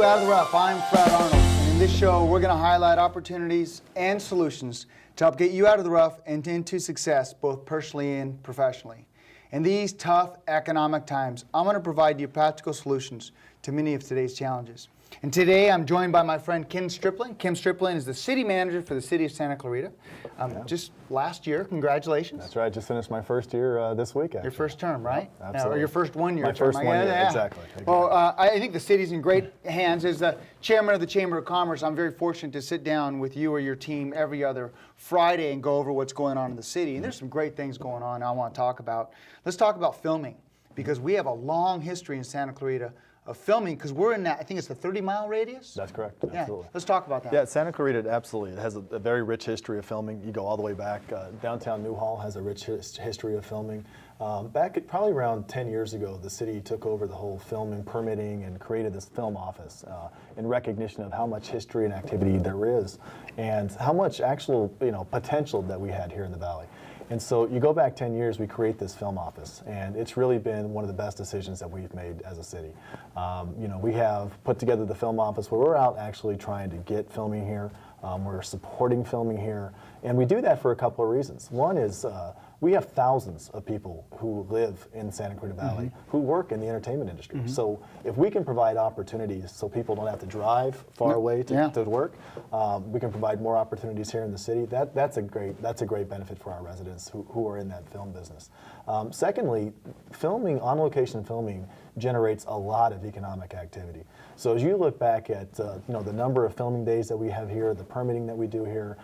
Out of the Rough. I'm Fred Arnold, and in this show we're going to highlight opportunities and solutions to help get you out of the rough and into success, both personally and professionally. In these tough economic times, I'm going to provide you practical solutions to many of today's challenges. And today I'm joined by my friend Kim Striplin. Kim Striplin is the city manager for the city of Santa Clarita. Just last year, congratulations. That's right, just finished my first year this week, actually. Your first term, right? Yeah, absolutely. Or your first 1 year My term. first 1 year, exactly. Well, I think the city's in great hands. As the chairman of the Chamber of Commerce, I'm very fortunate to sit down with you or your team every other Friday and go over what's going on in the city. And there's some great things going on I want to talk about. Let's talk about filming, because we have a long history in Santa Clarita of filming, because we're in that, I think it's the 30-mile radius? That's correct, Yeah. absolutely. Let's talk about that. Yeah, Santa Clarita, absolutely. It has a very rich history of filming. You go all the way back. Downtown Newhall has a rich history of filming. Back at probably around 10 years ago, the city took over the whole film and permitting and created this film office in recognition of how much history and activity there is and how much actual potential that we had here in the Valley. And so you go back 10 years, we create this film office, and it's really been one of the best decisions that we've made as a city. We have put together the film office where we're out actually trying to get filming here. We're supporting filming here, and we do that for a couple of reasons. One is we have thousands of people who live in Santa Clarita Valley who work in the entertainment industry. So if we can provide opportunities so people don't have to drive far away to work, we can provide more opportunities here in the city. That's a great benefit for our residents who are in that film business. Secondly, on-location filming generates a lot of economic activity. So as you look back at the number of filming days that we have here, the permitting that we do here,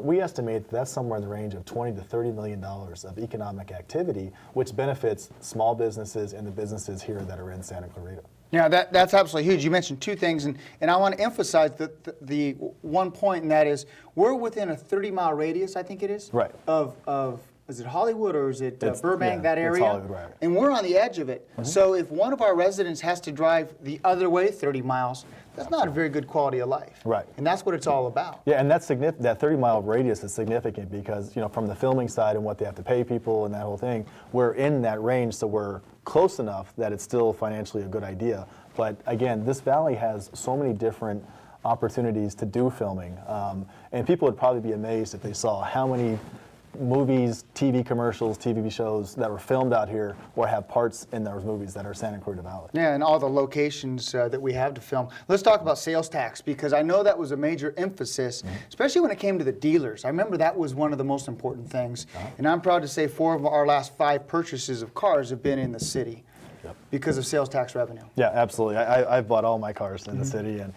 we estimate that's somewhere in the range of $20 to $30 million of economic activity, which benefits small businesses and the businesses here that are in Santa Clarita. Yeah, that's absolutely huge. You mentioned two things, and I want to emphasize the one point, and that is we're within a 30-mile radius, I think it is, right, of is it Hollywood or is it Burbank, that area? It's Hollywood, right. And we're on the edge of it. So if one of our residents has to drive the other way 30 miles, that's not a very good quality of life. Right. And that's what it's all about. Yeah, and that's significant. That 30-mile radius is significant because, from the filming side and what they have to pay people and that whole thing, we're in that range, so we're close enough that it's still financially a good idea. But again, this valley has so many different opportunities to do filming, and people would probably be amazed if they saw how many movies, TV commercials, TV shows that were filmed out here or have parts in those movies that are Santa Clarita Valley. Yeah, and all the locations that we have to film. Let's talk about sales tax, because I know that was a major emphasis, especially when it came to the dealers. I remember that was one of the most important things. And I'm proud to say 4 of our last 5 purchases of cars have been in the city. Because of sales tax revenue. Yeah, absolutely. I've bought all my cars in the city, and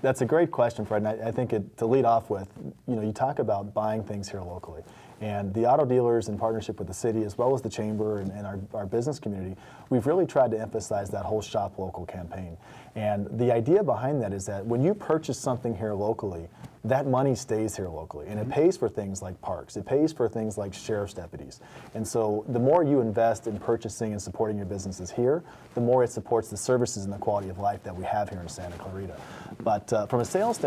that's a great question, Fred. And I think to lead off with, you talk about buying things here locally, and the auto dealers in partnership with the city, as well as the chamber and our business community, we've really tried to emphasize that whole shop local campaign. And the idea behind that is that when you purchase something here locally, that money stays here locally, and it pays for things like parks. It pays for things like sheriff's deputies. And so the more you invest in purchasing and supporting your businesses here, the more it supports the services and the quality of life that we have here in Santa Clarita. But from a sales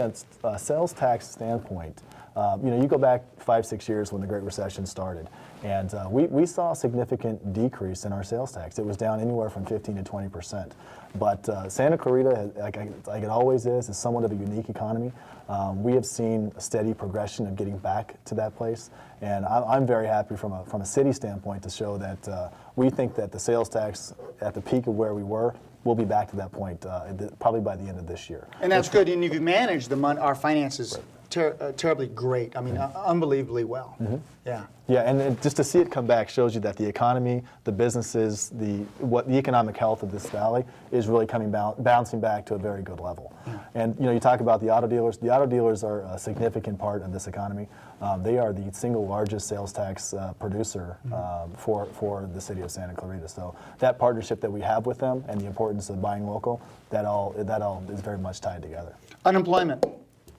tax standpoint, you go back 5-6 years when the Great Recession started, and we saw a significant decrease in our sales tax. It was down anywhere from 15 to 20%. But Santa Clarita, like it always is somewhat of a unique economy. We have seen a steady progression of getting back to that place, and I'm very happy from a city standpoint to show that we think that the sales tax at the peak of where we were, we'll be back to that point probably by the end of this year. And that's good, and you've managed our finances terribly great. I mean, unbelievably well. Yeah. Yeah, and just to see it come back shows you that the economy, the businesses, the economic health of this valley is really bouncing back to a very good level. And you talk about the auto dealers. The auto dealers are a significant part of this economy. They are the single largest sales tax producer for the city of Santa Clarita. So that partnership that we have with them and the importance of buying local, that all is very much tied together. Unemployment,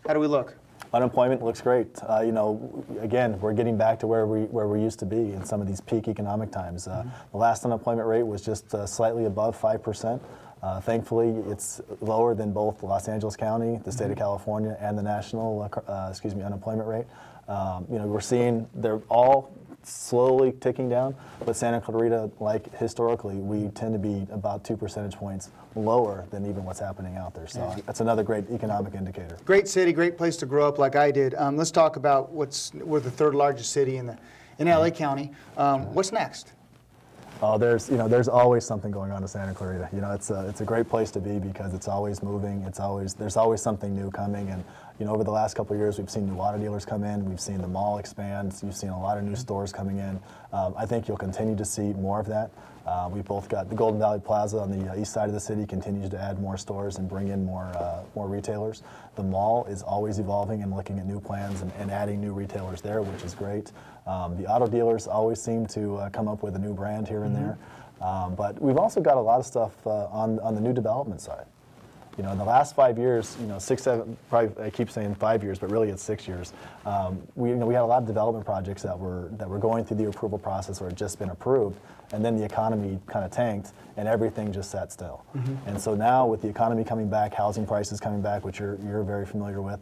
how do we look? Unemployment looks great. Again, we're getting back to where we used to be in some of these peak economic times. The last unemployment rate was just slightly above 5%. Thankfully, it's lower than both Los Angeles County, the state of California, and the national unemployment rate. We're seeing they're all slowly ticking down, but Santa Clarita, like historically, we tend to be about 2 percentage points lower than even what's happening out there. So that's another great economic indicator. Great city, great place to grow up like I did. Let's talk about we're the third largest city in LA County. What's next? Oh, there's always something going on in Santa Clarita. It's a great place to be because it's always moving. There's always something new coming. And over the last couple of years, we've seen new auto dealers come in. We've seen the mall expand. You've seen a lot of new stores coming in. I think you'll continue to see more of that. We've both got the Golden Valley Plaza on the east side of the city continues to add more stores and bring in more retailers. The mall is always evolving and looking at new plans and adding new retailers there, which is great. The auto dealers always seem to come up with a new brand here and there. But we've also got a lot of stuff on the new development side. In the last 5 years, 6, 7, probably I keep saying 5 years, but really it's 6 years. We had a lot of development projects that were going through the approval process or had just been approved, and then the economy kind of tanked, and everything just sat still. And so now, with the economy coming back, housing prices coming back, which you're very familiar with,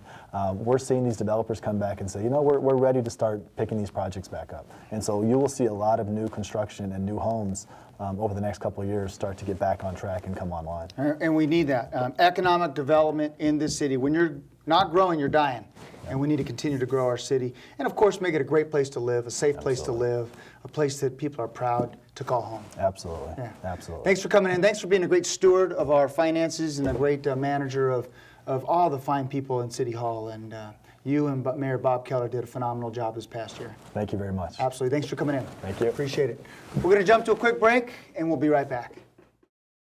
we're seeing these developers come back and say, we're ready to start picking these projects back up. And so you will see a lot of new construction and new homes over the next couple of years start to get back on track and come online. And we need that. Economic development in this city. When you're not growing, you're dying. And we need to continue to grow our city. And of course, make it a great place to live, a safe place to live, a place that people are proud to call home. Absolutely. Yeah. Absolutely. Thanks for coming in. Thanks for being a great steward of our finances and a great manager of all the fine people in City Hall. And you and Mayor Bob Keller did a phenomenal job this past year. Thank you very much. Absolutely. Thanks for coming in. Thank you. Appreciate it. We're going to jump to a quick break, and we'll be right back.